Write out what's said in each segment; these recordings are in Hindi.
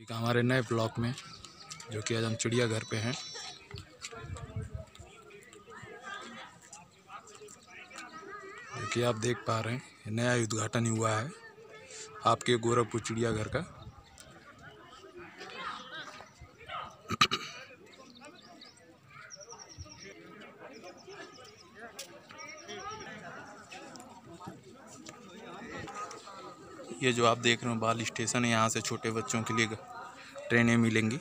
एक हमारे नए ब्लॉक में, जो कि आज हम चिड़ियाघर पे हैं। जो कि आप देख पा रहे हैं, नया उद्घाटन हुआ है आपके गोरखपुर चिड़ियाघर का। ये जो आप देख रहे हो बाल स्टेशन है, यहाँ से छोटे बच्चों के लिए ट्रेनें मिलेंगी।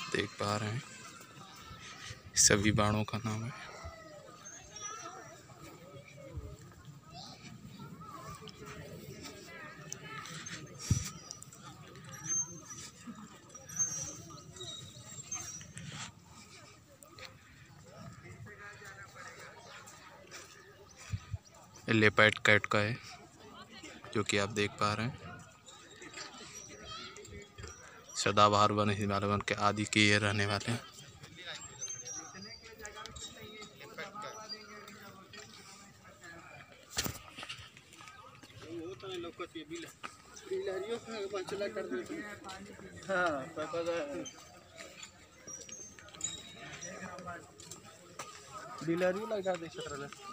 देख पा रहे हैं, सभी बाणों का नाम है। लेपर्ड कैट का है, जो कि आप देख पा रहे हैं। सदाबहार वन, हिमालय वन के आदि के ये रहने वाले हैं।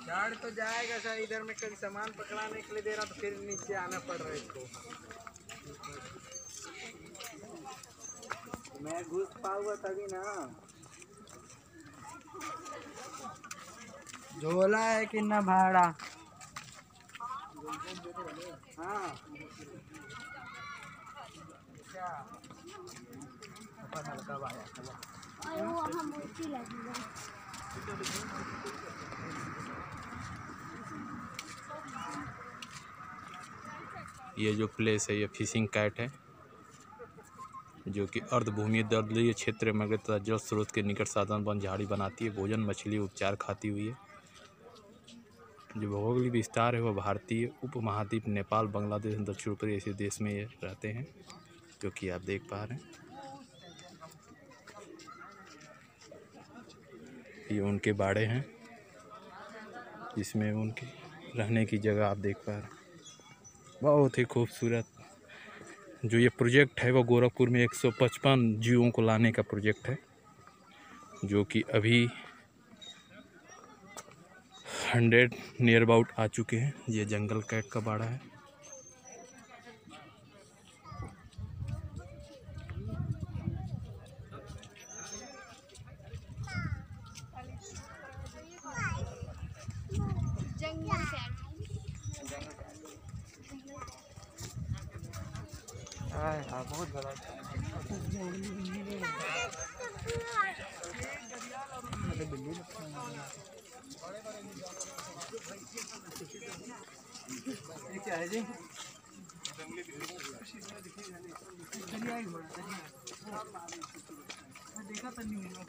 गार्ड तो जाएगा सर, इधर में कभी सामान पकड़ाने के लिए दे रहा तो फिर नीचे आना पड़ रहा है इसको। मैं घुस पाऊंगा तभी ना। झोला है कि ना भाड़ा? हाँ क्या हल्का भाड़ा ये जो प्लेस है, ये फिशिंग कैट है, जो कि अर्धभूमि दलदलीय क्षेत्र में तथा जल स्रोत के निकट साधन वन झाड़ी बनाती है। भोजन, मछली, उपचार खाती हुई है। जो भौगोलिक विस्तार है वह भारतीय उपमहाद्वीप, नेपाल, बांग्लादेश, दक्षिण पूर्वी एशिया देश में ये रहते हैं, जो कि आप देख पा रहे हैं। ये उनके बाड़े हैं, जिसमें उनके रहने की जगह आप देख पा रहे हैं। बहुत ही खूबसूरत जो ये प्रोजेक्ट है, वो गोरखपुर में 155 जीवों को लाने का प्रोजेक्ट है, जो कि अभी 100 नियर अबाउट आ चुके हैं। ये जंगल कैट का बाड़ा है। बहुत बड़ा ये क्या है जी? देखा तो नहीं मिला।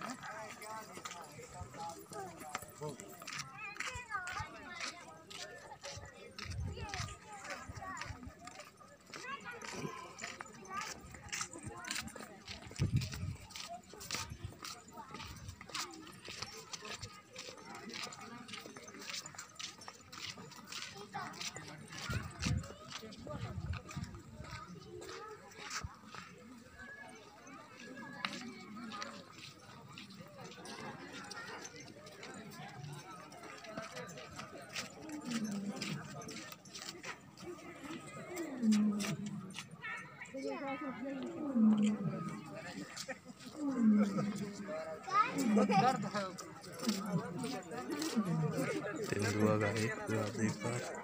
तेंदुआ गाय जो आप देख पा रहे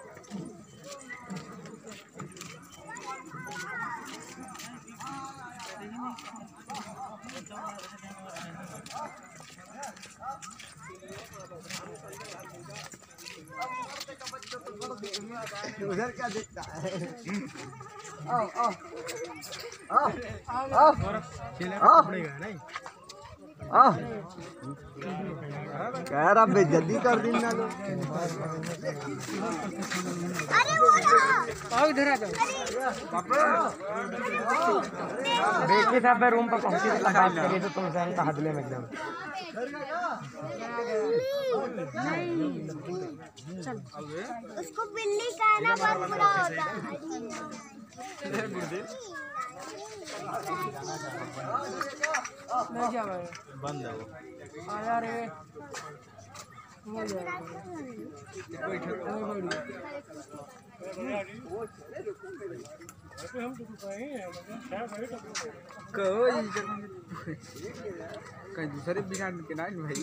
उधर क्या दिखता है? आओ आओ आओ आओ पड़ेगा नहीं। कह रहा बेइज्जती कर दी ना लोग। आओ इधर आ जाओ। देखिए साहब रूम पर पहुंचे तो बात करिए तो तुम जान का हदले में एकदम। उसको बिल्ली कहना बहुत बुरा होता है। बंद है वो। आया रे कहीं दूसरे बिना के ना भाई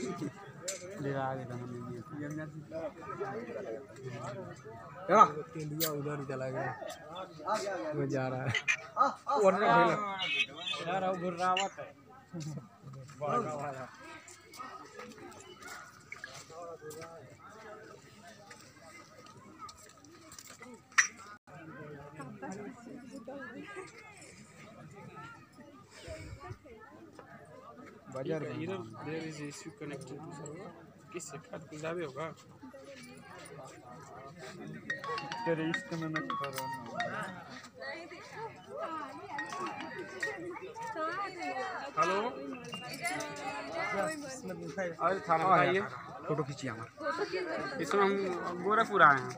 इंडिया उधर चला गया वो जा रहा है यार गुर्रावत है बाजार इधर there is issue connected to server किससे खाद पंजाबी होगा तेरे इसको मैं मत करो हेलो अरे थाना बताइए फोटो खींचिए हमारा इसमें हम गोरखपुर आए हैं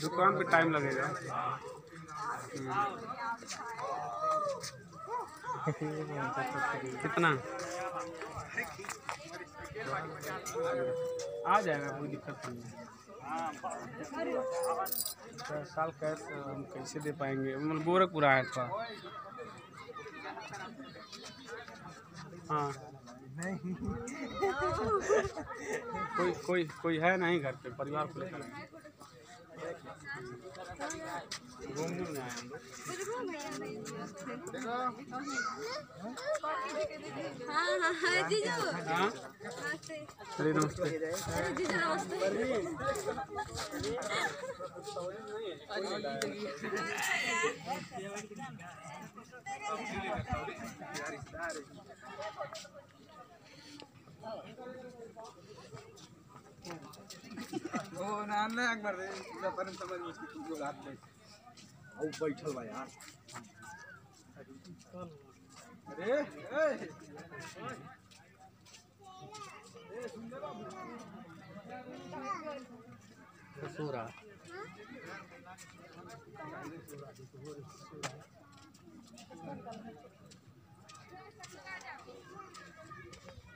दुकान पे टाइम लगेगा कितना आ जाएगा कोई दिक्कत नहीं है साल कैश हम कैसे दे पाएंगे मतलब गोरखपुर आया था हाँ कोई है नहीं घर पे परिवार को लेकर घूमने में आए हम लोग हाँ जीजू हाँ अरे नमस्ते अरे जीजू नमस्ते वो नाम ना एक बार पर समझ उसकी जो रात में औ बैठल बा यार अरे ए सुंदर बाबू ससुरा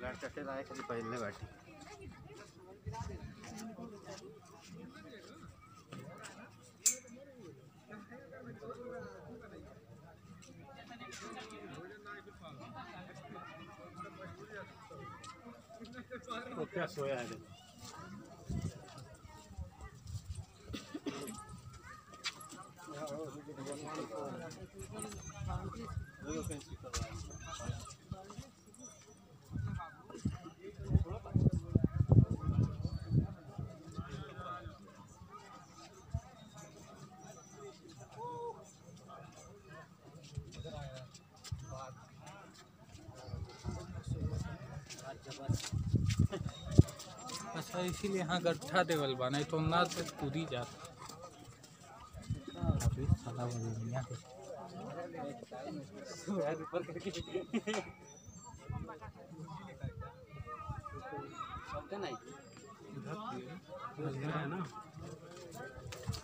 लड़का के लायक कभी पहले बैठी वो क्या सोया है अच्छा इसीलिए यहाँ गड्ढा देवल बा नहीं तो ना से कूद ही जाता अभी साला दुनिया के है ना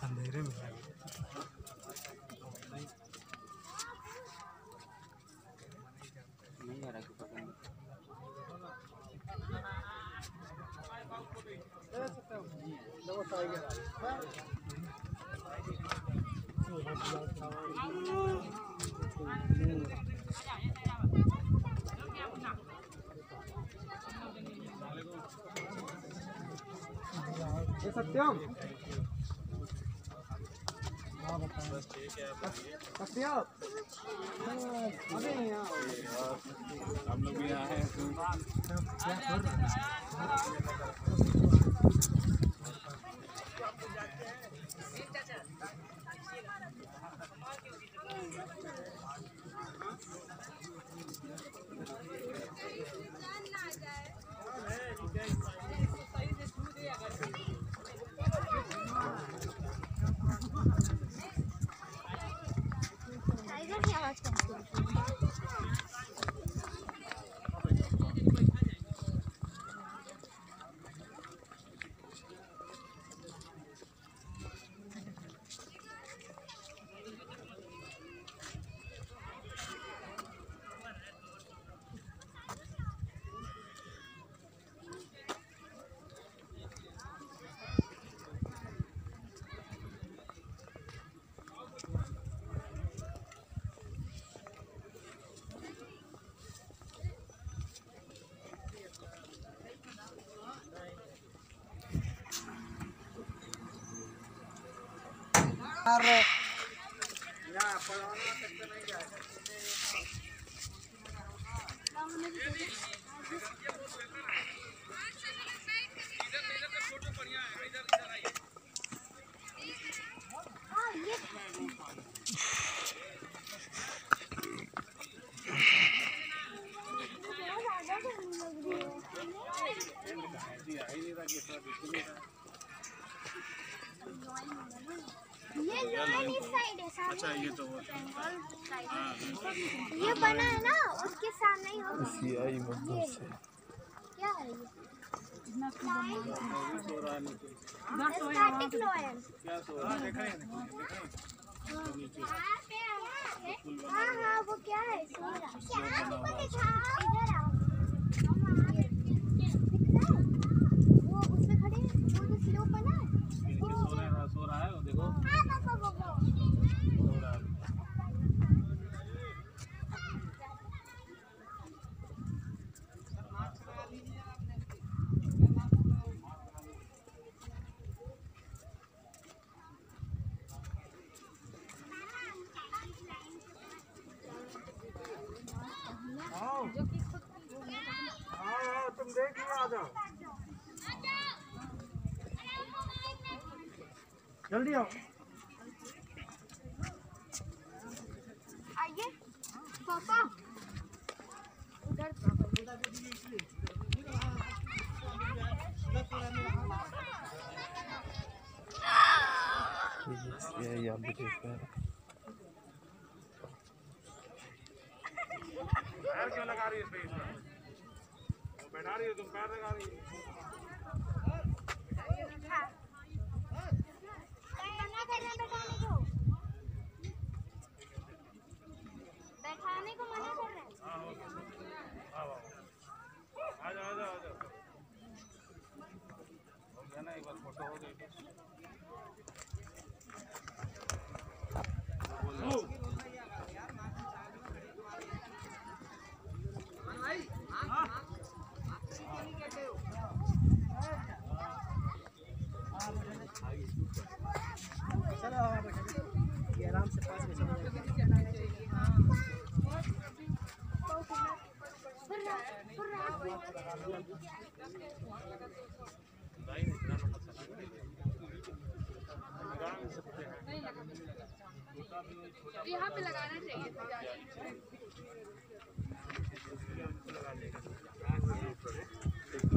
अंधेरे में नहीं आ रहा सत्यम सत्यम अबे हम लोग भी आए हैं क्या कर रहे हैं ये लोअर ईस्ट साइड है सामने। अच्छा ये तो ये बना है ना उसके सामने ही होगा। सीआई मतलब से क्या है ये? Static lower. क्या सो रहा है? हाँ हाँ वो क्या है? सो रहा। इधर आओ। वो उसमें खड़े हैं, वो जो स्लोप बना है। सो रहा है वो देखो। हाँ वो सो रहा है। तुम देख लो, आ जाओ जल्दी आओ। आइए पापा उधर ये आप देख रहे हैं। पैर क्यों लगा रही है इस पे? बैठा रही हो तुम, पैर लगा रही हो। बैठाने को मना कर रहे हैं। आ जाओ आ जाओ आ जाओ। हो गया ना, एक बार फोटो हो गई। ये आराम से पास में चलो। यहाँ पे लगाना चाहिए था।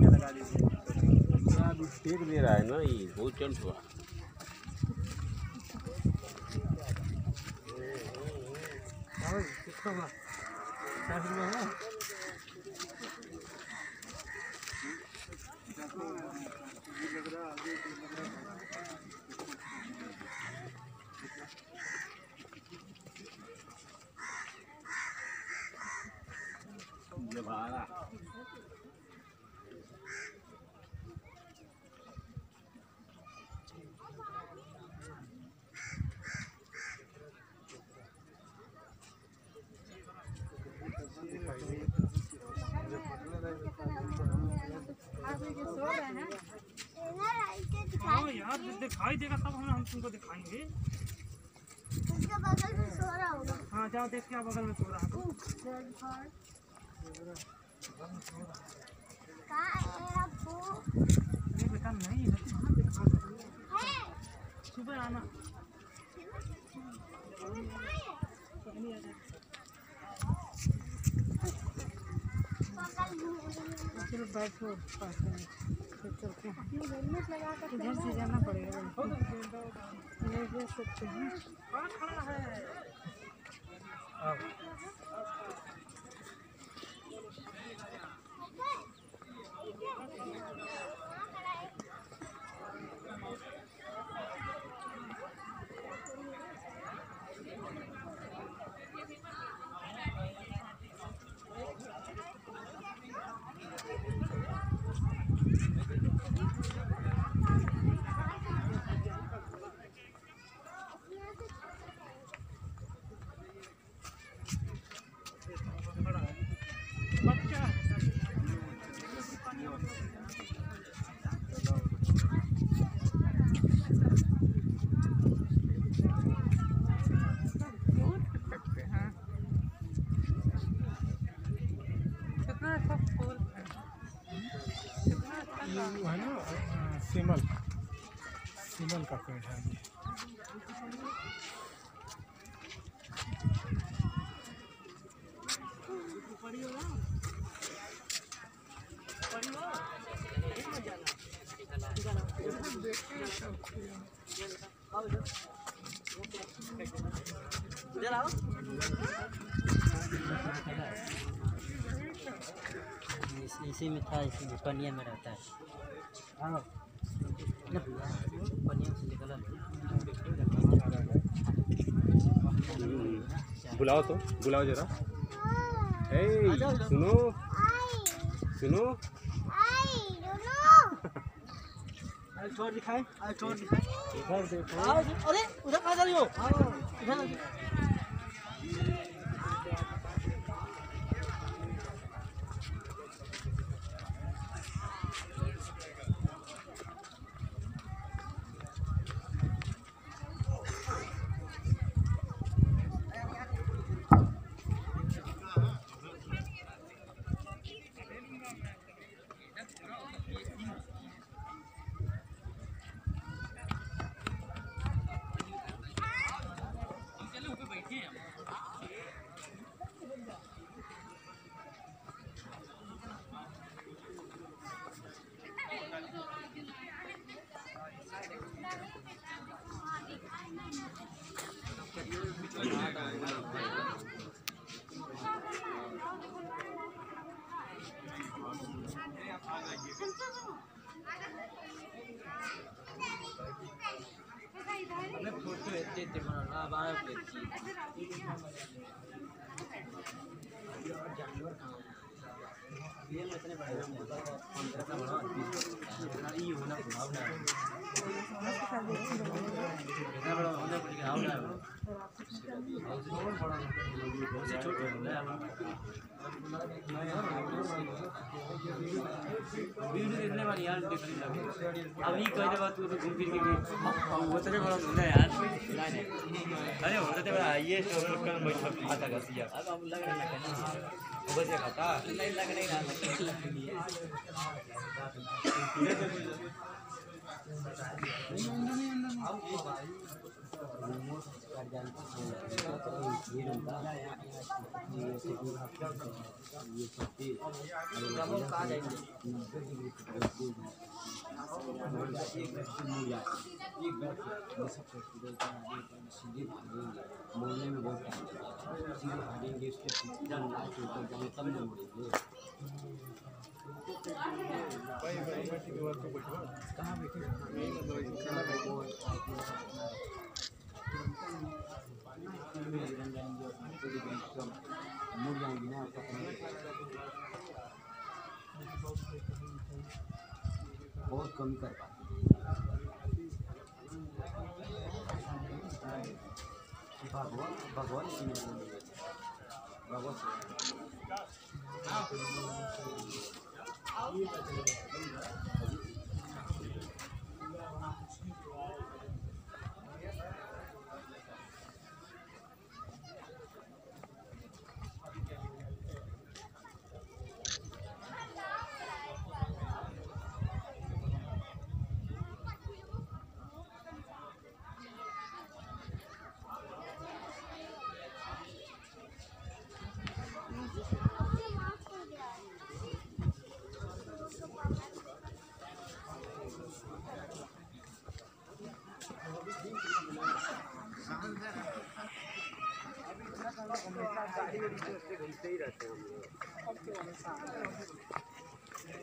लगा लीजिए। फेंक दे रहा है ना, ये बहुत चंट हुआ। यार दिखाई देगा तब हम तुमको दिखाएंगे। उसके बगल में सो रहा होगा। हाँ जाओ देख क्या बगल में सो रहा है। कहाँ है आपको? ये बेटा नहीं है, कहाँ दिखा सकते है सुबह आना। चलो बैठो चलते हैं। इधर से जाना पड़ेगा। नहीं जा सकते हैं। खड़ा है। सिमल का पेड़ है ये। इसी में था, इसी में पनिया में रहता है। हाँ पनिया से निकला। बुलाओ तो, बुलाओ जरा। ए सुनो सुनो। आज छोड़ दिखाए, आज छोड़ दिखाए। अरे उधर कहाँ जा रही हो? इधर फोटो एते एते बना बाहर देखी जानवर कहां ये इतने बड़े इतना बड़ा ये होना भावना है इतना बड़ा होना पड़ेगा भावना है बहुत छोटे होंगे वीडियो देखने वाली यार देख रही लगे अभी कह दे बात तू तो घूम फिर के वो तेरे बड़ा होना यार नहीं अरे होता तो बड़ा ये तो कर बैठा खाता गसिया अब लग रहा है वो बजे खाता नहीं लग नहीं रहा मोड़ने में बहुत टाइम सीधे भागेंगे उसके तब न मुड़ेंगे कहाँ बैठे मुड़ जाएंगे ना बहुत कम कर पाते भगवान भगवान भगवान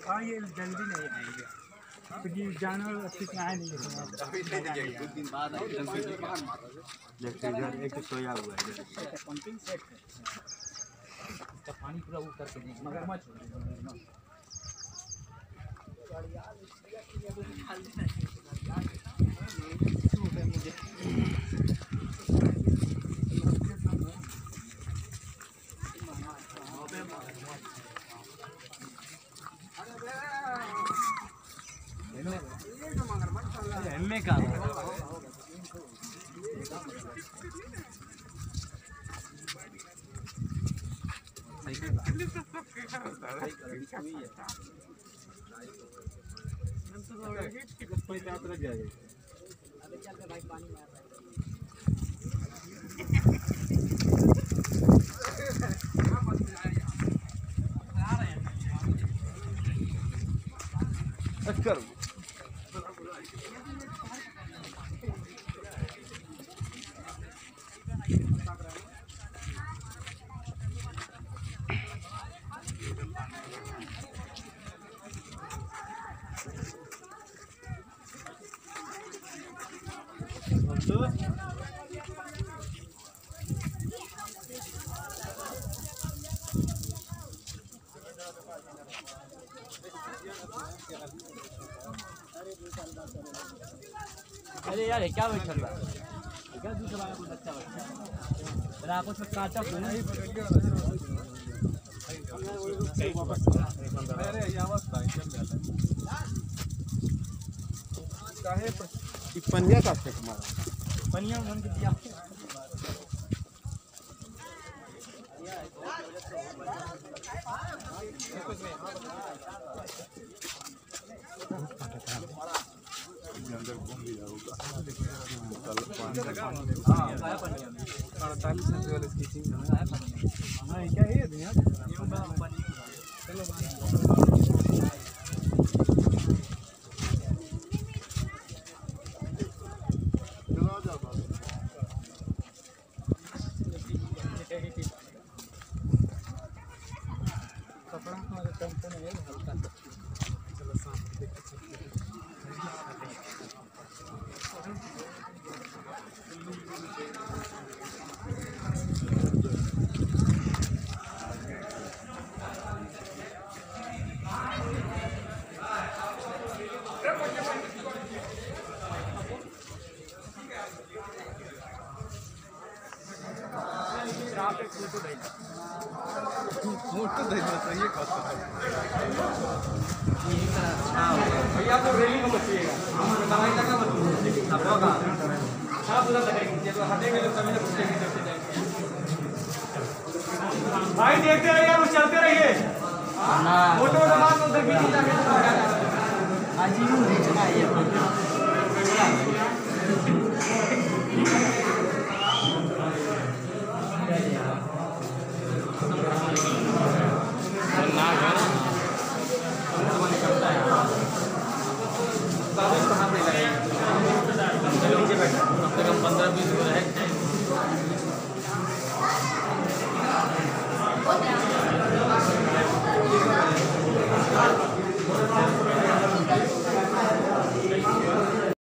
हाँ ये जल्दी नहीं आएंगे क्योंकि जानवर अच्छे से आए नहीं अभी नहीं जाएंगे कुछ दिन बाद आएंगे एक सोया हुआ है पंपिंग सेट है इसका पानी पूरा ऊपर के देंगे मगरमच्छ एमए का अरे यार क्या बैठल बा क्या दूसरा वाला कोई बच्चा बैठा तेरा आपको सब काटा को नहीं अरे ये अवस्था है चल जाता काहे कि पनिया का फेंक मारा पनिया मन के दिया अंदर घूम भी जाऊंगा 48 इंच वाली स्केचिंग है हां क्या है ये चलो कपड़ा हमारे टेंपो में है हल्का चलो साफ देख मोटो देखना चाहिए खाता है भैया तो रेलिंग में मचिएगा हमारे दवाई लगा मत सब होगा सब पूरा लगेगा जब हटेंगे तो तभी घुसेंगे भाई देखते रहिए और चलते रहिए ना मोटो दबाव तो उधर भी जाके आज ही देखना है